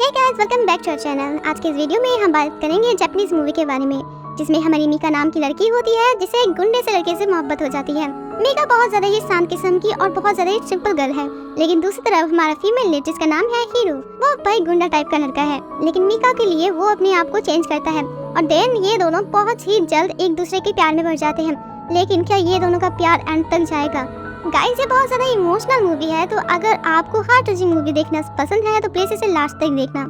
Hey guys, welcome back to our channel. आज के इस वीडियो में हम बात करेंगे जापानीज मूवी के बारे में, जिसमें हमारी मीका नाम की लड़की होती है जिसे एक गुंडे से लड़के से मोहब्बत हो जाती है। मीका बहुत ज्यादा ही शांत किस्म की और बहुत ज्यादा ही सिंपल गर्ल है, लेकिन दूसरी तरफ हमारा फीमेल लीड जिसका नाम है हीरो, वो भाई गुंडा टाइप का लड़का है। लेकिन मीका के लिए वो अपने आप को चेंज करता है और देन ये दोनों बहुत ही जल्द एक दूसरे के प्यार में बढ़ जाते हैं। लेकिन क्या ये दोनों का प्यार एंड तक जाएगा? गाइस, ये बहुत ज्यादा इमोशनल मूवी है, तो अगर आपको हार्ट टचिंग मूवी देखना पसंद है तो प्लीज इसे लास्ट तक देखना।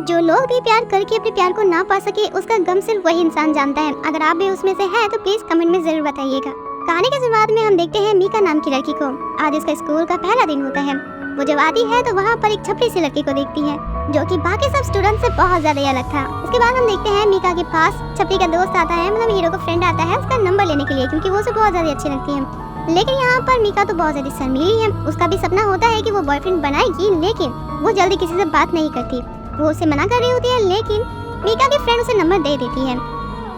जो लोग भी प्यार करके अपने प्यार को ना पा सके, उसका गम सिर्फ वही इंसान जानता है। अगर आप भी उसमें से हैं तो प्लीज कमेंट में जरूर बताइएगा। कहानी के शुरुआत में हम देखते हैं मीका नाम की लड़की को। आज उसका स्कूल का पहला दिन होता है। वो जब आती है तो वहाँ पर एक छपरी सी लड़की को देखती है जो कि बाकी सब स्टूडेंट से बहुत ज्यादा अलग था। इसके बाद हम देखते हैं मीका के पास छपरी का दोस्त आता है, मतलब हीरो का फ्रेंड आता है उसका नंबर लेने के लिए, क्योंकि वो उसे बहुत ज्यादा अच्छी लगती है। लेकिन यहाँ पर मीका तो बहुत ज्यादा शर्मीली है। उसका भी सपना होता है कि वो बॉयफ्रेंड बनाएगी, लेकिन वो जल्दी किसी से बात नहीं करती। वो उसे मना कर रही होती है, लेकिन मीका की फ्रेंड उसे नंबर दे देती है।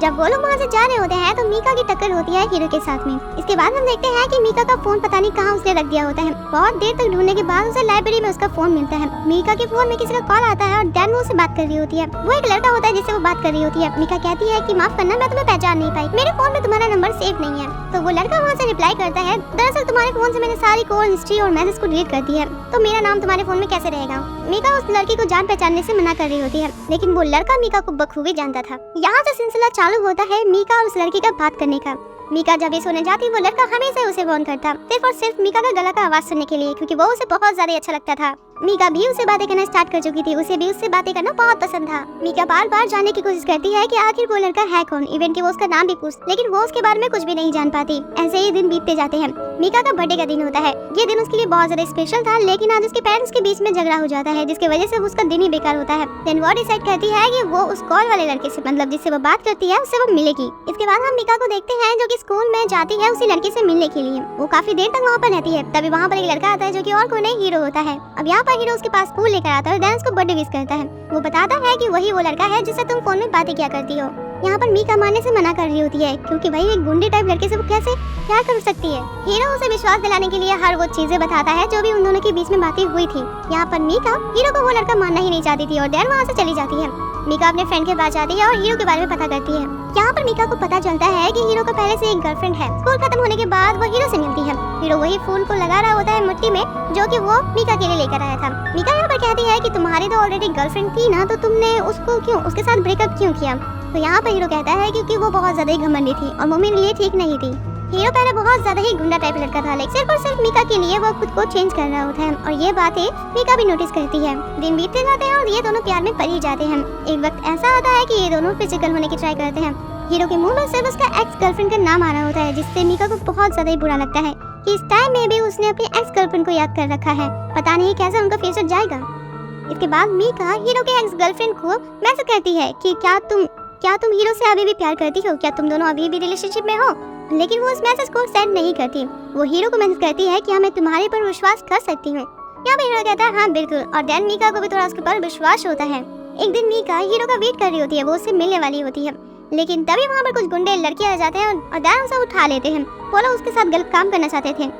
जब वो लोग वहाँ से जा रहे होते हैं तो मीका की टक्कर होती है हीरो के साथ में। इसके बाद हम देखते हैं कि मीका का फोन पता नहीं कहाँ उसने रख दिया होता है। बहुत देर तक ढूंढने के बाद उसे लाइब्रेरी में उसका फोन मिलता है। मीका के फोन में किसी का कॉल आता है और देन वो उससे बात कर रही होती है। वो एक लड़का होता है जिससे वो बात कर रही होती है। मीका कहती है कि माफ करना, मैं तुम्हें पहचान नहीं पाई, मेरे फोन में तुम्हारा नंबर सेव नहीं है। तो वो लड़का वहाँ से रिप्लाई करता है, दरअसल तुम्हारे फोन से मैंने सारी कॉल हिस्ट्री और मैसेज को डिलीट कर दी है, तो मेरा नाम तुम्हारे फोन में कैसे रहेगा? मीका उस लड़की को जान पहचानने से मना कर रही होती है, लेकिन वो लड़का मीका को बखूबी जानता था। यहाँ से सिलसिला चालू होता है मीका और उस लड़की का बात करने का। मीका जब भी सोने जाती वो लड़का हमेशा उसे फोन करता, सिर्फ और सिर्फ मीका का गला का आवाज सुनने के लिए, क्योंकि वो उसे बहुत ज्यादा अच्छा लगता था। मीका भी उससे बातें करना स्टार्ट कर चुकी थी, उसे भी उससे बातें करना बहुत पसंद था। मीका बार बार जानने की कोशिश करती है कि आखिर वो लड़का है कौन, इवेंट की वो उसका नाम भी पूछ, लेकिन वो उसके बारे में कुछ भी नहीं जान पाती। ऐसे ही दिन बीतते जाते हैं। मीका का बर्थडे का दिन होता है। ये दिन उसके लिए बहुत ज्यादा स्पेशल था, लेकिन आज उसके पेरेंट्स के बीच में झगड़ा हो जाता है, जिसकी वजह से उसका दिन ही बेकार होता है। देन वो डिसाइड करती है कि वो उस कॉल वाले लड़के से, मतलब जिससे वो बात करती है, उससे वो मिलेगी। इसके बाद हम मीका को देखते हैं जो कि स्कूल में जाती है उसी लड़के से मिलने के लिए। वो काफी देर तक वहाँ पर रहती है। तभी वहाँ पर एक लड़का आता है जो कि और कोई नहीं हीरो होता है। अब यहाँ पर हीरो उसके पास फूल लेकर आता है और देन उसको बर्थडे विश करता है। वो बताता है कि वही वो लड़का है जिससे तुम फोन में बातें क्या करती हो। यहाँ पर मीका मानने से मना कर रही होती है, क्योंकि भाई एक गुंडे टाइप लड़के से वो कैसे प्यार कर सकती है। हीरो उसे विश्वास दिलाने के लिए हर वो चीजें बताता है जो भी उन दोनों के बीच में बातें हुई थी। यहाँ पर मीका हीरो को वो लड़का मानना ही नहीं चाहती थी और देन वहाँ से चली जाती है। मीका अपने फ्रेंड के पास जाती है और हीरो के बारे में पता करती है। यहाँ पर मीका को पता चलता है कि हीरो का पहले से एक गर्लफ्रेंड है। स्कूल खत्म होने के बाद वो हीरो से मिलती है। हीरो वही फूल को लगा रहा होता है मिट्टी में जो कि वो मीका के लिए लेकर आया था। मीका यहाँ पर कहती है कि तुम्हारी तो ऑलरेडी गर्लफ्रेंड थी ना, तो तुमने उसको क्यों, उसके साथ ब्रेकअप क्यों किया? तो यहाँ पर हीरो कहता है क्योंकि वो बहुत ज्यादा ही घमंडी थी और वो मेरे लिए ठीक नहीं थी। हीरो पहले बहुत ज्यादा ही गुंडा टाइप लड़का था, लेकिन सिर्फ और सिर्फ मीका के लिए वो खुद को चेंज कर रहा होता है और ये बातें मीका भी नोटिस करती है। दिन बीतते जाते हैं और ये दोनों प्यार में पड़ ही जाते हैं। एक वक्त ऐसा आता है कि ये दोनों फिजिकल होने की ट्राई करते हैं। हीरो के मुंह में सिर्फ उसका एक्स गर्लफ्रेंड का नाम आ रहा होता है, जिससे मीका को बहुत ज्यादा ही बुरा लगता है कि इस टाइम में भी उसने अपनी एक्स गर्लफ्रेंड को याद कर रखा है। पता नहीं कैसे उनका फ्यूचर जाएगा। इसके बाद मीका हीरो के एक्स गर्लफ्रेंड को मैसेज करती है कि क्या तुम हीरो से अभी भी प्यार करती हो, क्या तुम दोनों अभी भी रिलेशनशिप में हो? लेकिन वो उस मैसेज को सेंड नहीं करती। वो हीरो को मैसेज करती है कि मैं तुम्हारे पर विश्वास कर सकती हूँ। यहाँ पे हीरो कहता है हाँ बिल्कुल, और देन मीका को भी थोड़ा उसके पर विश्वास होता है। एक दिन मीका हीरो का वेट कर रही होती है, वो उससे मिलने वाली होती है, लेकिन तभी वहाँ पर कुछ गुंडे लड़के आ जाते हैं और देन उसे उठा लेते हैं। वो लोग उसके साथ गलत काम करना चाहते थे।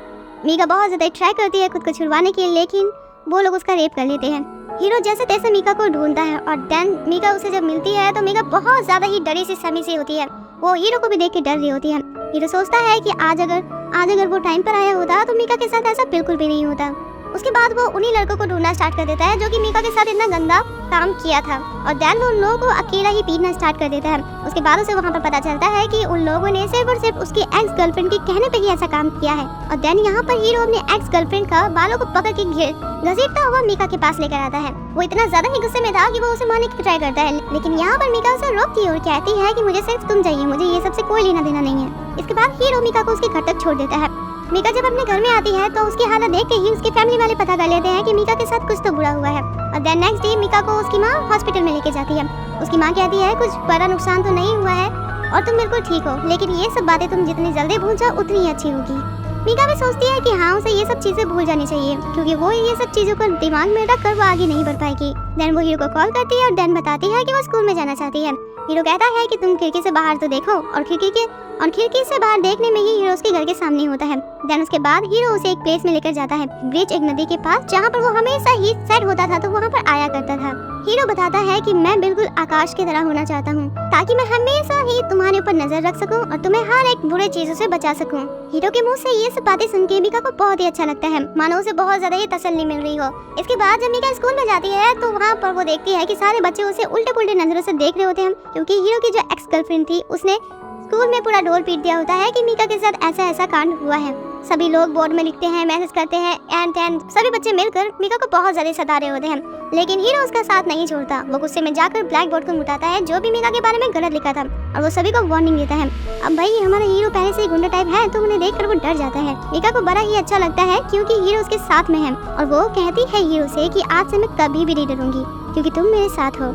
मीका बहुत ज्यादा ट्राई करती है खुद को छुड़वाने के लिए, लेकिन वो लोग उसका रेप कर लेते हैं। हीरो जैसे तैसे मीका को ढूंढता है और देन मीका उसे जब मिलती है तो मीका बहुत ज्यादा ही डरी सी समी सी होती है। वो हीरो को भी देख के डर रही होती है। हीरो सोचता है कि आज अगर वो टाइम पर आया होता तो मीका के साथ ऐसा बिल्कुल भी नहीं होता। उसके बाद वो उन्हीं लड़कों को ढूंढना स्टार्ट कर देता है जो कि मीका के साथ इतना गंदा काम किया था, और देन वो उन लोगों को अकेला ही पीटना स्टार्ट कर देता है। उसके बाद उसे वहाँ पर पता चलता है कि उन लोगों ने सिर्फ और सिर्फ उसकी एक्स गर्लफ्रेंड के कहने पे ही ऐसा काम किया है। और देन यहाँ पर हीरो अपने एक्स गर्लफ्रेंड का बालों को पकड़ के घसीटता हुआ मीका के पास लेकर आता है। वो इतना ज्यादा ही गुस्से में था कि वो उसे मारने की ट्राई करता है, लेकिन यहाँ पर मीका उसे रोकती है और कहती है कि मुझे सिर्फ तुम चाहिए, मुझे ये सबसे कोई लेना देना नहीं है। इसके बाद हीरो मीका को उसके घर तक छोड़ देता है। मीका जब अपने घर में आती है तो उसकी हालत देख के ही उसके फैमिली वाले पता कर लेते हैं कि मीका के साथ कुछ तो बुरा हुआ है। और देन नेक्स्ट डे मीका को उसकी माँ हॉस्पिटल में लेके जाती है। उसकी माँ कहती है कुछ बड़ा नुकसान तो नहीं हुआ है और तुम बिल्कुल ठीक हो, लेकिन ये सब बातें तुम जितनी जल्दी भूल जाओ उतनी ही अच्छी होगी। मीका भी सोचती है कि हाँ उसे ये सब चीजें भूल जानी चाहिए, क्योंकि वो ये सब चीजों को दिमाग में रख कर वो आगे नहीं बढ़ पाएगी। देन वो हीरो को कॉल करती है और देन बताती है कि वो स्कूल में जाना चाहती है। हीरो कहता है कि तुम खिड़की से बाहर तो देखो, और खिड़की के और खिड़की से बाहर देखने में ही हीरो उसके घर के सामने होता है। देन उसके बाद हीरो उसे एक प्लेस में लेकर जाता है, ब्रिज, एक नदी के पास, जहाँ पर वो हमेशा ही सेट होता था तो वहाँ पर आया करता था। हीरो बताता है कि मैं बिल्कुल आकाश की तरह होना चाहता हूँ ताकि मैं हमेशा ही तुम्हारे ऊपर नजर रख सकूं और तुम्हें हर एक बुरे चीजों से बचा सकूं। हीरो के मुंह से ये सब बातें सुन के मीका को बहुत ही अच्छा लगता है, मानो उसे बहुत ज्यादा ही तसल्ली मिल रही हो। इसके बाद जब मीका स्कूल में जाती है तो वहाँ पर वो देखती है कि सारे बच्चे उसे उल्टे पुल्टे नजरों से देख रहे होते हैं, क्योंकि हीरो की जो एक्स गर्लफ्रेंड थी उसने स्कूल में पूरा ढोल पीट दिया होता है कि मीका के साथ ऐसा ऐसा कांड हुआ है। सभी लोग बोर्ड में लिखते हैं, मैसेज करते हैं, एंड सभी बच्चे मिलकर मीका को बहुत ज्यादा सता रहे होते हैं, लेकिन हीरो उसका साथ नहीं छोड़ता। वो गुस्से में जाकर ब्लैक बोर्ड को मुटाता है जो भी मीका के बारे में गलत लिखा था, और वो सभी को वार्निंग देता है। अब भाई हमारा हीरो पहले से ही गुंडा टाइप है तो उन्हें देखकर वो डर जाता है। मीका को बड़ा ही अच्छा लगता है क्योंकि हीरो उसके साथ में है, और वो कहती है हीरो से कि आज से मैं कभी भी नहीं डरूंगी क्योंकि तुम मेरे साथ हो।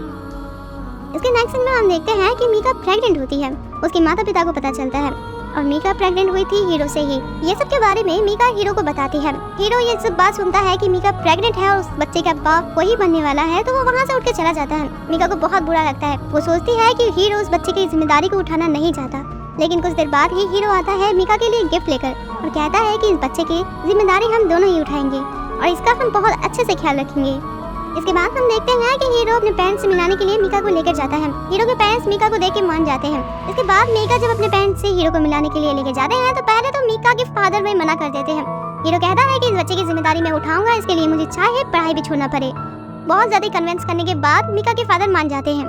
इसके नेक्स्ट सीन में हम देखते हैं कि मीका प्रेग्नेंट होती है। उसके माता पिता को पता चलता है और मीका प्रेग्नेंट हुई थी हीरो से ही। ये सब के बारे में मीका हीरो को बताती है। हीरो ये सब बात सुनता है कि मीका प्रेग्नेंट है और उस बच्चे का बाप वही बनने वाला है, तो वो वहाँ से उठ के चला जाता है। मीका को बहुत बुरा लगता है। वो सोचती है कि हीरो उस बच्चे की जिम्मेदारी को उठाना नहीं चाहता, लेकिन कुछ देर बाद ही हीरो आता है मीका के लिए गिफ्ट लेकर और कहता है कि इस बच्चे की जिम्मेदारी हम दोनों ही उठाएंगे और इसका हम बहुत अच्छे से ख्याल रखेंगे। इसके बाद हम देखते हैं कि हीरो अपने पेरेंट्स से मिलाने के लिए मीका को लेकर जाता है। हीरो के पेरेंट्स मीका को देख के मान जाते हैं। इसके बाद मीका जब अपने पेरेंट्स से हीरो को मिलाने के लिए लेकर जाते हैं तो पहले तो मीका के फादर वही मना कर देते हैं। हीरो कहता है कि इस बच्चे की जिम्मेदारी मैं उठाऊंगा, इसके लिए मुझे चाहे पढ़ाई भी छोड़ना पड़े। बहुत ज्यादा कन्विंस करने के बाद मीका के फादर मान जाते हैं।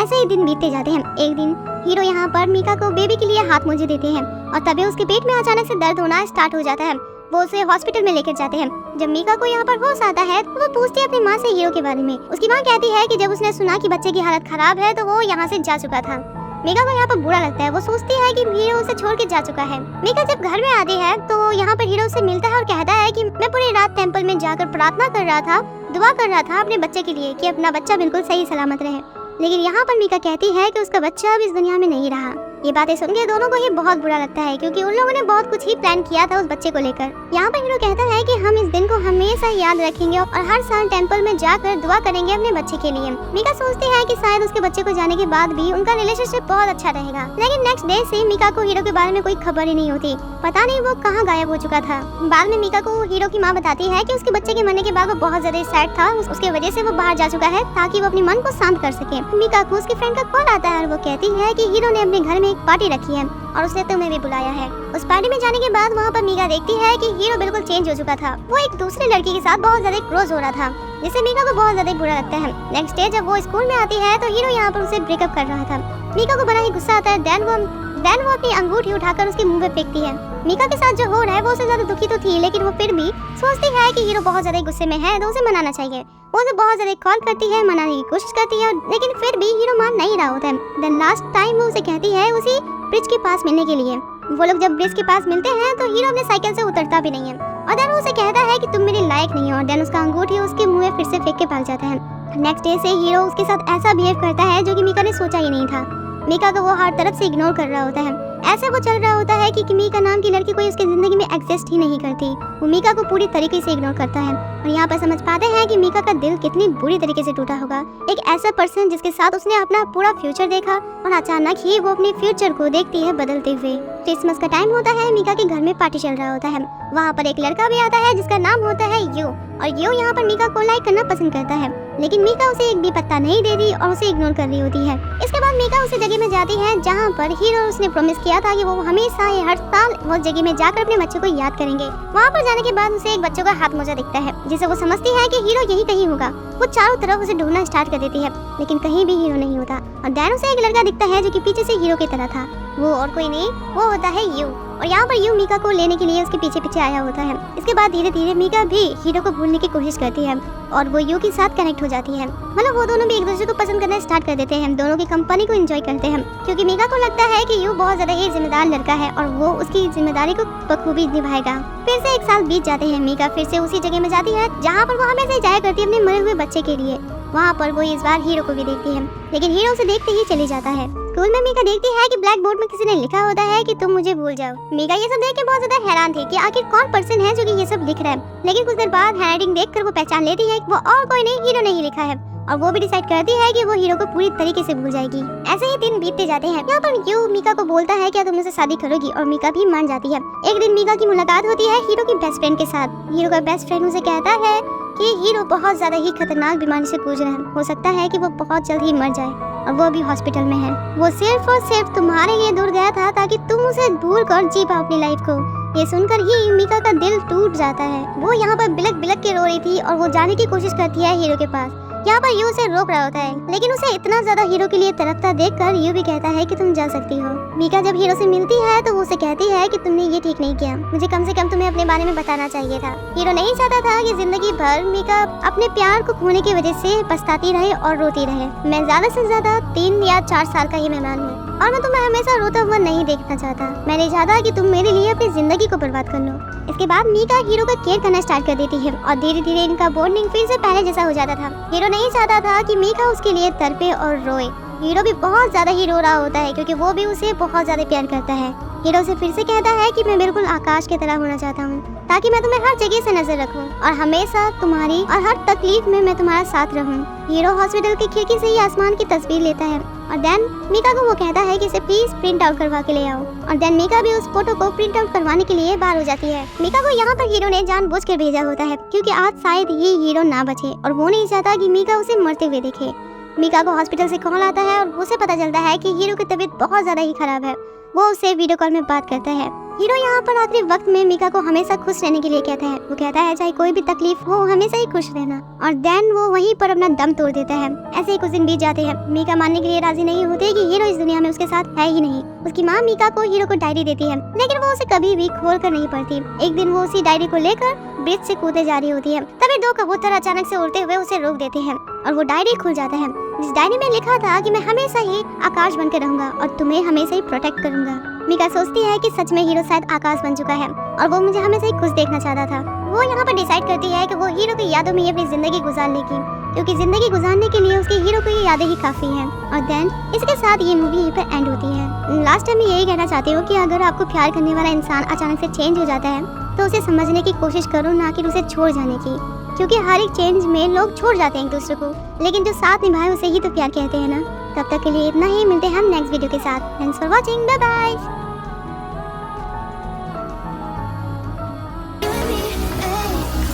ऐसे ही दिन बीतते जाते हैं। एक दिन हीरो यहाँ पर मीका को बेबी के लिए हाथ मोजे देते हैं और तभी उसके पेट में अचानक से दर्द होना स्टार्ट हो जाता है। वो उसे हॉस्पिटल में लेकर जाते हैं। जब मीका को यहाँ पर होश आता है तो वो पूछती है अपनी माँ से हीरो के बारे में। उसकी माँ कहती है कि जब उसने सुना कि बच्चे की हालत खराब है तो वो यहाँ से जा चुका था। मीका को यहाँ पर बुरा लगता है। वो सोचती है कि हीरो उसे छोड़ के जा चुका है। मीका जब घर में आती है तो यहाँ पर हीरो से मिलता है और कहता है कि मैं पूरी रात टेंपल में जाकर प्रार्थना कर रहा था, दुआ कर रहा था अपने बच्चे के लिए कि अपना बच्चा बिल्कुल सही सलामत रहे। लेकिन यहाँ पर मीका कहती है कि उसका बच्चा अब इस दुनिया में नहीं रहा। ये बातें सुन के दोनों को ही बहुत बुरा लगता है क्योंकि उन लोगों ने बहुत कुछ ही प्लान किया था उस बच्चे को लेकर। यहाँ पर हीरो कहता है कि हम इस दिन को हमेशा याद रखेंगे और हर साल टेंपल में जाकर दुआ करेंगे अपने बच्चे के लिए। मीका सोचती है कि शायद उसके बच्चे को जाने के बाद भी उनका रिलेशनशिप बहुत अच्छा रहेगा। लेकिन नेक्स्ट डे से मीका को हीरो के बारे में कोई खबर ही नहीं होती। पता नहीं वो कहाँ गायब हो चुका था। बाद में मीका को हीरो की माँ बताती है कि उसके बच्चे के मरने के बाद वो बहुत ज्यादा सैड था, उसके वजह से वो बाहर जा चुका है ताकि वो अपने मन को शांत कर सके। मीका को उसकी फ्रेंड का कॉल आता है और वो कहती है कि हीरो ने अपने घर में एक पार्टी रखी है और उसने तुम्हें भी बुलाया है। उस पार्टी में जाने के बाद वहाँ पर मीका देखती है कि हीरो बिल्कुल चेंज हो चुका था। वो एक दूसरे लड़की के साथ बहुत ज्यादा क्लोज हो रहा था, जिससे मीका को बहुत ज्यादा बुरा लगता है। नेक्स्ट डे जब वो स्कूल में आती है तो हीरो यहाँ पर उसे ब्रेकअप कर रहा था। मीका को बड़ा ही गुस्सा आता है। देन वो अपनी अंगूठी उठाकर उसके मुंह पे फेंकती है। मीका के साथ जो हो रहा है वो उससे ज्यादा दुखी तो थी, लेकिन वो फिर भी सोचती है कि हीरो बहुत ज्यादा गुस्से में है तो उसे मनाना चाहिए। वो उसे बहुत ज्यादा कॉल करती है, मनाने की कोशिश करती है, लेकिन फिर भी हीरो मान नहीं रहा होता है। देन लास्ट टाइम वो उसे कहती है उसी ब्रिज के पास मिलने के लिए। वो लोग जब ब्रिज के पास मिलते हैं तो हीरो अपने साइकिल से उतरता भी नहीं है और देन उसे कहता है कि तुम मेरे लायक नहीं हो, और देन उसका अंगूठी उसके मुंह में फिर से फेंक के भाग जाता है। नेक्स्ट डे से हीरो उसके साथ ऐसा बिहेव करता है जो कि मीका ने सोचा ही नहीं था। मीका को वो हर तरफ से इग्नोर कर रहा होता है। ऐसे वो चल रहा होता है कि मीका नाम की लड़की कोई उसकी जिंदगी में एग्जिस्ट ही नहीं करती। वो मीका को पूरी तरीके से इग्नोर करता है और यहाँ पर समझ पाते हैं कि मीका का दिल कितनी बुरी तरीके से टूटा होगा। एक ऐसा पर्सन जिसके साथ उसने अपना पूरा फ्यूचर देखा और अचानक ही वो अपने फ्यूचर को देखती है बदलते हुए। क्रिसमस का टाइम होता है, मीका के घर में पार्टी चल रहा होता है। वहाँ पर एक लड़का भी आता है जिसका नाम होता है यू, और यू यहाँ पर मीका को लाइक करना पसंद करता है, लेकिन मीका उसे एक भी पत्ता नहीं दे रही और उसे इग्नोर कर रही होती है। इसके बाद मीका उसी जगह में जाती है जहाँ पर हीरो उसने प्रॉमिस किया था कि वो हमेशा हर साल वो जगह में जाकर अपने बच्चे को याद करेंगे। वहाँ पर जाने के बाद उसे एक बच्चे का हाथ मोजा दिखता है जिसे वो समझती है कि हीरो यही कहीं होगा। वो चारों तरफ उसे ढूंढना स्टार्ट कर देती है, लेकिन कहीं भी हीरो नहीं होता। और देन उसे एक लड़का दिखता है जो कि पीछे से हीरो की तरह था। वो और कोई नहीं, वो होता है यू, और यहाँ पर यू मीका को लेने के लिए उसके पीछे पीछे आया होता है। इसके बाद धीरे धीरे मीका भी हीरो को भूलने की कोशिश करती है और वो यू के साथ कनेक्ट हो जाती है। मतलब वो दोनों भी एक दूसरे को पसंद करना स्टार्ट कर देते हैं, दोनों की कंपनी को एंजॉय करते हैं, क्योंकि मीका को लगता है कि यू बहुत ज्यादा ही जिम्मेदार लड़का है और वो उसकी जिम्मेदारी को बखूबी निभाएगा। फिर से एक साल बीत जाते हैं। मीका फिर से उसी जगह में जाती है जहाँ पर वो हमेशा जाया करती है अपने मरे हुए बच्चे के लिए। वहाँ पर वो इस बार हीरो को भी देखती है, लेकिन हीरो उसे देखते ही चली जाता है। स्कूल में मीका देखती है कि ब्लैक बोर्ड में किसी ने लिखा होता है कि तुम मुझे भूल जाओ। मीका ये सब देख के बहुत ज्यादा हैरान थी कि आखिर कौन पर्सन है जो कि ये सब लिख रहा है, लेकिन कुछ देर बाद हैंडराइटिंग देखकर वो पहचान लेती है कि वो और कोई नहीं, हीरो ने ही लिखा है। और वो भी डिसाइड करती है कि वो हीरो को पूरी तरीके से भूल जाएगी। ऐसे ही दिन बीतते जाते हैं। यहाँ पर यू मीका को बोलता है क्या तुम मुझसे शादी करोगी, और मीका भी मान जाती है। एक दिन मीका की मुलाकात होती है हीरो की बेस्ट फ्रेंड के साथ। हीरो का बेस्ट फ्रेंड उसे कहता है कि हीरो बहुत ज्यादा ही खतरनाक बीमारी से जूझ रहा है, हो सकता है कि वो बहुत जल्द ही मर जाए और वो भी हॉस्पिटल में है। वो सिर्फ और सिर्फ तुम्हारे लिए दूर गया था ताकि तुम उसे दूर कर जी पाओ अपनी लाइफ को। ये सुनकर ही मीका का दिल टूट जाता है। वो यहाँ पर बिलक बिलक के रो रही थी और वो जाने की कोशिश करती है हीरो के पास। यहाँ पर यू उसे रोक रहा होता है, लेकिन उसे इतना ज्यादा हीरो के लिए तड़पता देखकर यू भी कहता है कि तुम जा सकती हो। मीका जब हीरो से मिलती है तो वो उसे कहती है कि तुमने ये ठीक नहीं किया, मुझे कम से कम तुम्हें अपने बारे में बताना चाहिए था। हीरो नहीं चाहता था कि जिंदगी भर मीका अपने प्यार को खोने की वजह से पछताती रहे और रोती रहे। मैं ज्यादा से ज्यादा 3 या 4 साल का ही मेहमान हूँ और मैं तुम्हें हमेशा रोता हुआ नहीं देखना चाहता। मैं नहीं चाहता कि तुम मेरे लिए अपनी जिंदगी को बर्बाद कर लो। इसके बाद मीका हीरो का केयर करना स्टार्ट कर देती है और धीरे धीरे इनका बॉन्डिंग फिर से पहले जैसा हो जाता था। हीरो नहीं चाहता था कि मीका उसके लिए तड़पे और रोए। हीरो भी बहुत ज्यादा ही रो रहा होता है क्योंकि वो भी उसे बहुत ज्यादा प्यार करता है। हीरो से फिर से कहता है कि मैं बिल्कुल आकाश की तरह होना चाहता हूँ ताकि मैं तुम्हें हर जगह से नजर रखूं और हमेशा तुम्हारी और हर तकलीफ में मैं तुम्हारा साथ रहूं। हीरो हॉस्पिटल की खिड़की से ही आसमान की तस्वीर लेता है और देन मीका को वो कहता है कि इसे प्लीज प्रिंट आउट करवा के ले आओ और देन मीका भी उस फोटो को प्रिंट आउट करवाने के लिए बाहर हो जाती है। मीका को यहाँ पर हीरो ने जानबूझकर भेजा होता है क्योंकि आज शायद ये हीरो ना बचे और वो नहीं चाहता कि मीका उसे मरते हुए देखे। मीका को हॉस्पिटल से कॉल आता है और उसे पता चलता है कि हीरो की तबीयत बहुत ज्यादा ही खराब है। वो उससे वीडियो कॉल में बात करता है। हीरो यहाँ पर आखिरी वक्त में मीका को हमेशा खुश रहने के लिए कहता है। वो कहता है चाहे कोई भी तकलीफ हो हमेशा ही खुश रहना और देन वो वहीं पर अपना दम तोड़ देता है। ऐसे ही कुछ दिन बीत जाते हैं। मीका मानने के लिए राजी नहीं होती कि हीरो इस दुनिया में उसके साथ है ही नहीं। उसकी माँ मीका को हीरो को डायरी देती है लेकिन वो उसे कभी भी खोल कर नहीं पढ़ती। एक दिन वो उसी डायरी को लेकर ब्रिज से कूदे जा रही होती है, तभी 2 कबूतर अचानक से उड़ते हुए उसे रोक देते हैं और वो डायरी खुल जाता है। इस डायरी में लिखा था कि मैं हमेशा ही आकाश बनकर रहूंगा और तुम्हें हमेशा ही प्रोटेक्ट करूंगा। मीका सोचती है कि सच में हीरो शायद आकाश बन चुका है और वो मुझे हमेशा ही खुश देखना चाहता था। वो यहाँ पर डिसाइड करती है कि वो हीरो की यादों में ही अपनी जिंदगी गुजार लेगी क्योंकि जिंदगी गुजारने के लिए उसके हीरो की यादें ही काफी हैं। और देन इसके साथ ये मूवी यहीं पर एंड होती है। लास्ट टाइम मैं यही कहना चाहती हूँ कि अगर आपको प्यार करने वाला इंसान अचानक से चेंज हो जाता है तो उसे समझने की कोशिश करो, ना कि उसे छोड़ जाने की, क्योंकि हर एक चेंज में लोग छोड़ जाते हैं एक दूसरे को, लेकिन जो साथ निभाए उसे ही तो प्यार कहते हैं ना। तब तक के लिए इतना ही, मिलते हैं हम नेक्स्ट वीडियो के साथ। Thanks for watching, bye bye.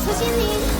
What you mean?